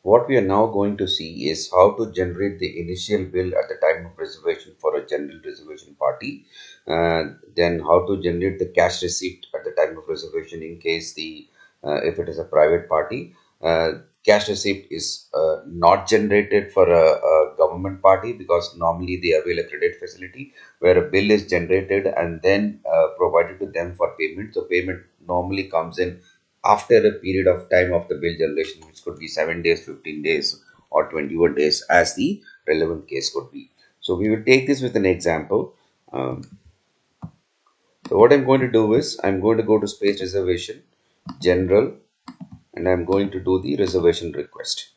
What we are now going to see is how to generate the initial bill at the time of reservation for a general reservation party. Then how to generate the cash receipt at the time of reservation in case the if it is a private party. Cash receipt is not generated for a government party because normally they avail a credit facility where a bill is generated and then provided to them for payment. So payment normally comes in after a period of time of the bill generation, which could be 7 days, 15 days, or 21 days, as the relevant case could be. So we will take this with an example. So what I'm going to do is I'm going to go to space reservation, general, and I'm going to do the reservation request.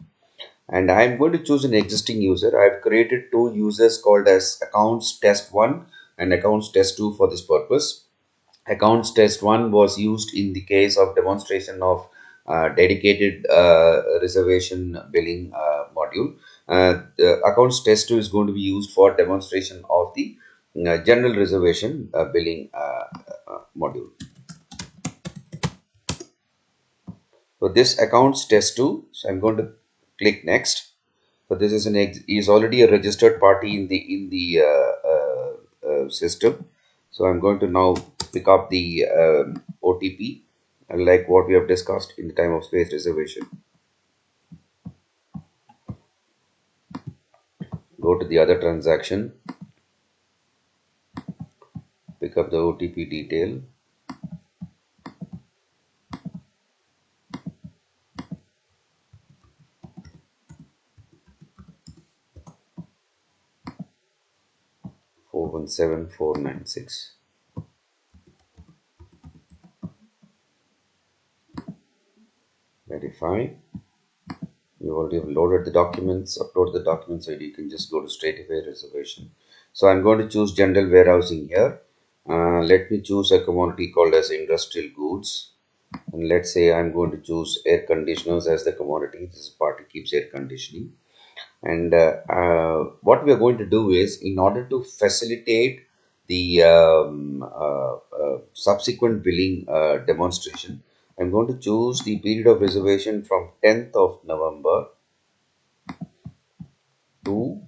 And I'm going to choose an existing user. I've created two users called as accounts test 1 and accounts test 2 for this purpose. Accounts test 1 was used in the case of demonstration of dedicated reservation billing module. The accounts test 2 is going to be used for demonstration of the general reservation billing module. So this accounts test 2, so I'm going to click next. So this is is already a registered party in the system. So I'm going to now pick up the OTP, like what we have discussed in the time of space reservation. Go to the other transaction, pick up the OTP detail. Four 417,496. Verify. You already have loaded the documents, upload the documents, so you can just go to straight away reservation. So I'm going to choose general warehousing here. Let me choose a commodity called as industrial goods. And let's say I'm going to choose air conditioners as the commodity. This party keeps air conditioning. And what we are going to do is, in order to facilitate the subsequent billing demonstration, I'm going to choose the period of reservation from 10th of November to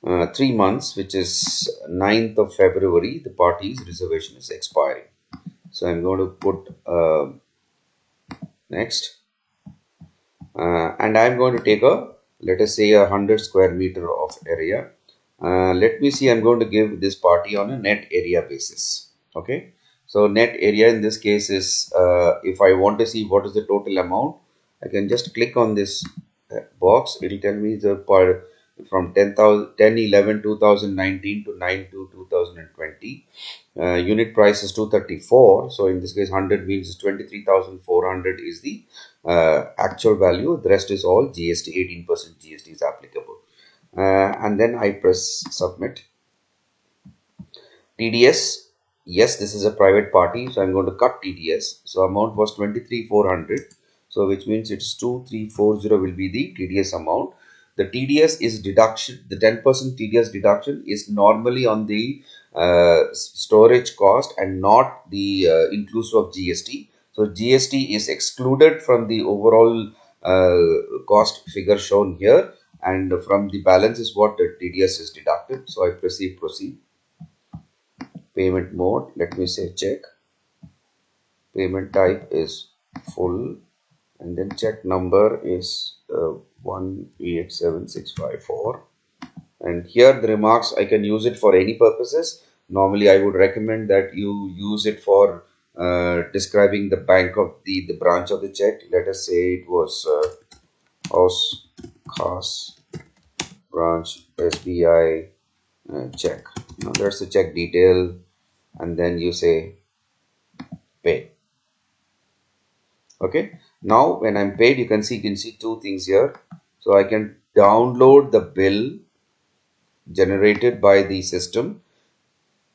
3 months, which is 9th of February. The party's reservation is expiring. So I'm going to put next. And I'm going to take let us say 100 square meter of area. Let me see, I'm going to give this party on a net area basis. Okay, so net area in this case is, if I want to see what is the total amount, I can just click on this box. It will tell me the part from 10/11/2019 to 9/2/2020. Unit price is 234. So in this case, 100 means 23,400 is the actual value. The rest is all GST. 18% GST is applicable. And then I press submit. TDS, yes, this is a private party, so I'm going to cut TDS. So amount was 23,400. So which means it's 2340 will be the TDS amount. The TDS is deduction. The 10% TDS deduction is normally on the storage cost and not the inclusive of GST. So GST is excluded from the overall cost figure shown here, and from the balance is what the TDS is deducted. So I proceed. Payment mode, let me say check. Payment type is full, and then check number is 1887654. And here the remarks, I can use it for any purposes. Normally I would recommend that you use it for describing the bank of the branch of the check. Let us say it was House Khas branch SBI check. Now that's the check detail, and then you say pay. Okay, now when I'm paid, you can see two things here. So I can download the bill generated by the system.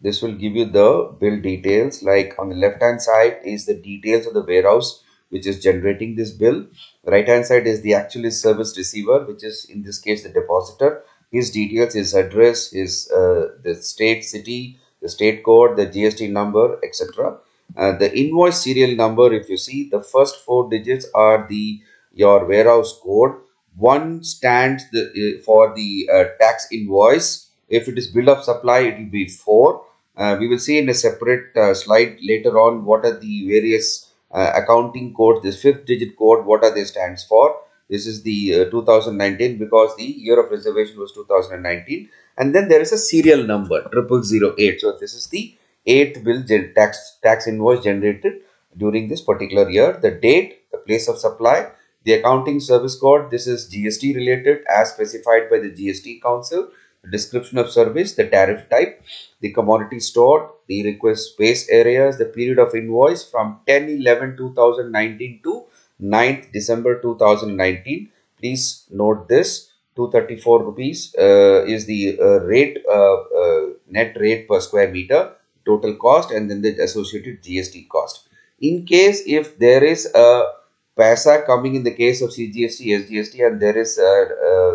This will give you the bill details. Like on the left hand side is the details of the warehouse which is generating this bill. Right hand side is the actual service receiver, which is in this case the depositor. His details, his address, his the state, city, the state code, the GST number, etc. The invoice serial number, if you see, the first four digits are the your warehouse code. One stands for the tax invoice. If it is bill of supply, it will be 4. We will see in a separate slide later on what are the various accounting codes. This 5th digit code, what are they stands for. This is the 2019 because the year of reservation was 2019. And then there is a serial number 0008. So this is the 8th bill tax invoice generated during this particular year. The date, the place of supply, the accounting service code, this is GST related as specified by the GST Council. The description of service, the tariff type, the commodity stored, the request space areas, the period of invoice from 10/11/2019 to 9th December 2019. Please note this, 234 rupees is the net rate per square meter, total cost, and then the associated GST cost. In case if there is a paisa coming in the case of CGST, SGST, and there is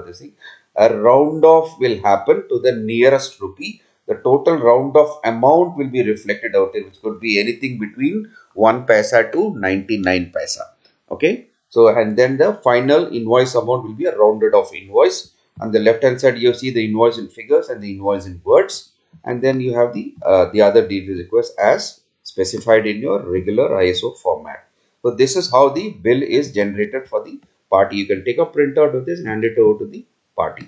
this thing, a round off will happen to the nearest rupee. The total round off amount will be reflected out there, which could be anything between 1 paisa to 99 paisa. Okay. So, and then the final invoice amount will be a rounded off invoice. On the left hand side, you see the invoice in figures and the invoice in words. And then you have the other details request as specified in your regular ISO format. So this is how the bill is generated for the party. You can take a printout of this and hand it over to the party.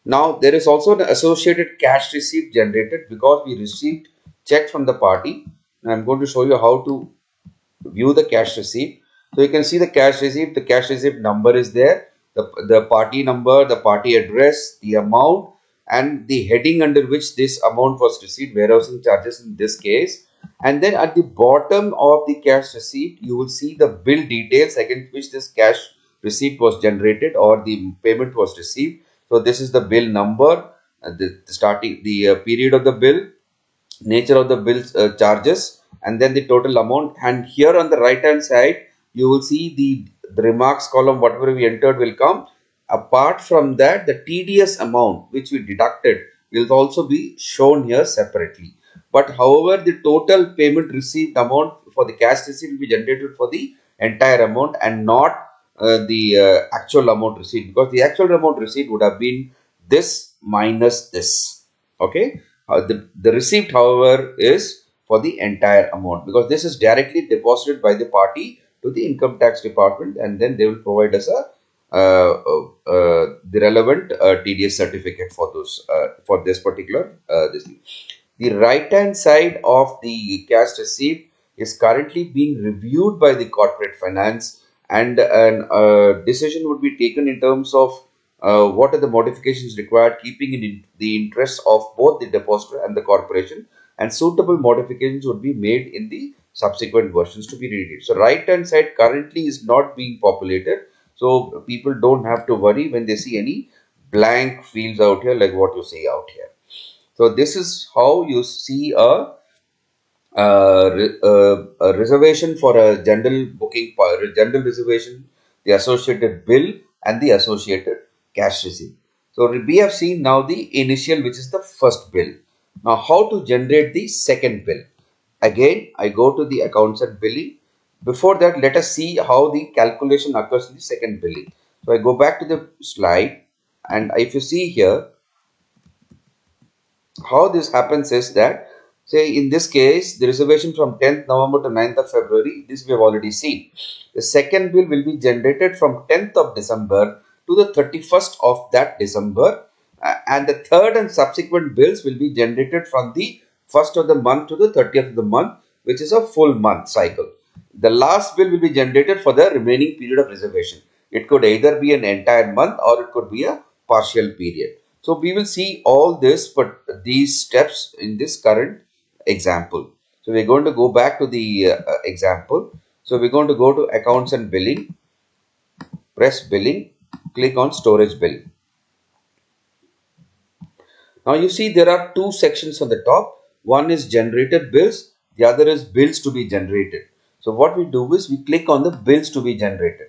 Now there is also an associated cash receipt generated because we received check from the party. And I'm going to show you how to view the cash receipt. So you can see the cash receipt number is there, the party number, the party address, the amount, and the heading under which this amount was received, warehousing charges in this case. And then at the bottom of the cash receipt, you will see the bill details against which this cash receipt was generated or the payment was received. So this is the bill number, the period of the bill, nature of the bill's charges, and then the total amount. And here on the right hand side you will see the remarks column, whatever we entered will come. Apart from that, the TDS amount which we deducted will also be shown here separately. But however, the total payment received amount for the cash receipt will be generated for the entire amount and not the actual amount received, because the actual amount received would have been this minus this. Okay. The receipt, however, is for the entire amount because this is directly deposited by the party to the income tax department, and then they will provide us the relevant TDS certificate for those for this particular this thing. The right hand side of the cash receipt is currently being reviewed by the corporate finance, and a decision would be taken in terms of what are the modifications required, keeping in the interests of both the depositor and the corporation, and suitable modifications would be made in the subsequent versions to be released. So right hand side currently is not being populated, so people don't have to worry when they see any blank fields out here like what you see out here. So this is how you see a reservation for a general booking, general reservation, the associated bill, and the associated cash receipt. So we have seen now the initial, which is the first bill. Now how to generate the second bill? Again, I go to the accounts and billing. Before that, let us see how the calculation occurs in the second billing. So I go back to the slide, and if you see here, how this happens is that, say in this case, the reservation from 10th November to 9th of February, this we have already seen. The second bill will be generated from 10th of December to the 31st of that December, and the third and subsequent bills will be generated from the 1st of the month to the 30th of the month, which is a full month cycle. The last bill will be generated for the remaining period of reservation. It could either be an entire month or it could be a partial period. So we will see all this, but these steps in this current example. So we're going to go back to the example. So we're going to go to accounts and billing, press billing, click on storage bill. Now you see there are two sections on the top. One is generated bills, the other is bills to be generated. So what we do is we click on the bills to be generated.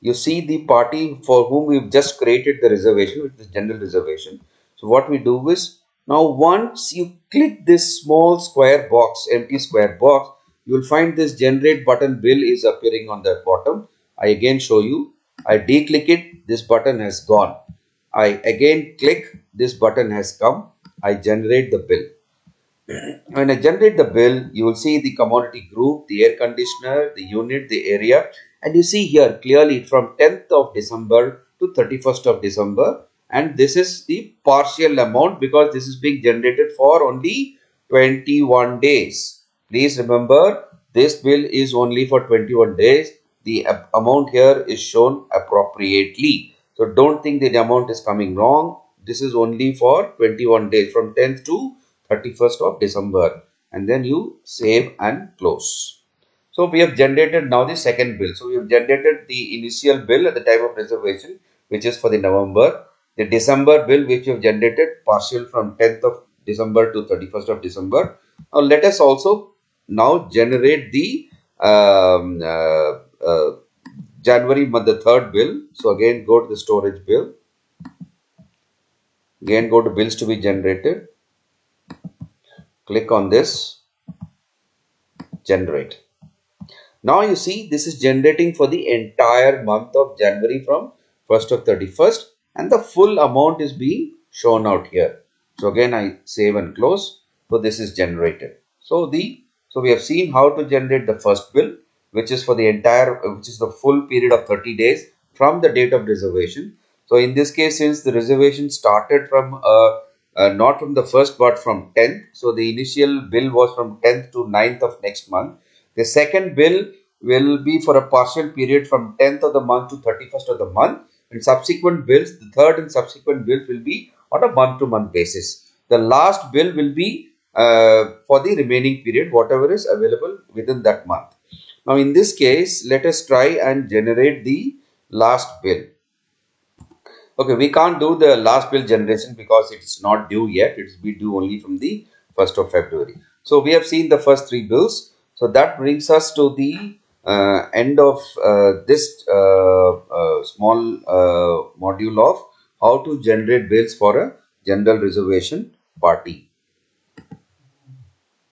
You see the party for whom we've just created the reservation, which is general reservation. So what we do is, now once you click this small square box, empty square box, you will find this generate button bill is appearing on the bottom. I again show you. I declick it, this button has gone. I again click, this button has come. I generate the bill. When I generate the bill, you will see the commodity group, the air conditioner, the unit, the area, and you see here clearly from 10th of December to 31st of December, and this is the partial amount because this is being generated for only 21 days. Please remember, this bill is only for 21 days. The amount here is shown appropriately. So don't think the amount is coming wrong. This is only for 21 days from 10th to 31st of December, and then you save and close. So we have generated now the second bill. So we have generated the initial bill at the time of reservation, which is for the November. The December bill, which we have generated partial from 10th of December to 31st of December. Now let us also now generate the um, uh, uh, January month, the third bill. So again go to the storage bill. Again go to bills to be generated. Click on this, generate. Now you see this is generating for the entire month of January from 1st of 31st, and the full amount is being shown out here. So again I save and close. So this is generated. So we have seen how to generate the first bill, which is for the entire, which is the full period of 30 days from the date of reservation. So in this case, since the reservation started from not from the first but from 10th, so the initial bill was from 10th to 9th of next month. The second bill will be for a partial period from 10th of the month to 31st of the month, and subsequent bills, the third and subsequent bills will be on a month-to-month basis. The last bill will be for the remaining period, whatever is available within that month. Now, in this case, let us try and generate the last bill. Okay, we can't do the last bill generation because it's not due yet. It's be due only from the 1st of February. So we have seen the first three bills. So that brings us to the end of this small module of how to generate bills for a general reservation party.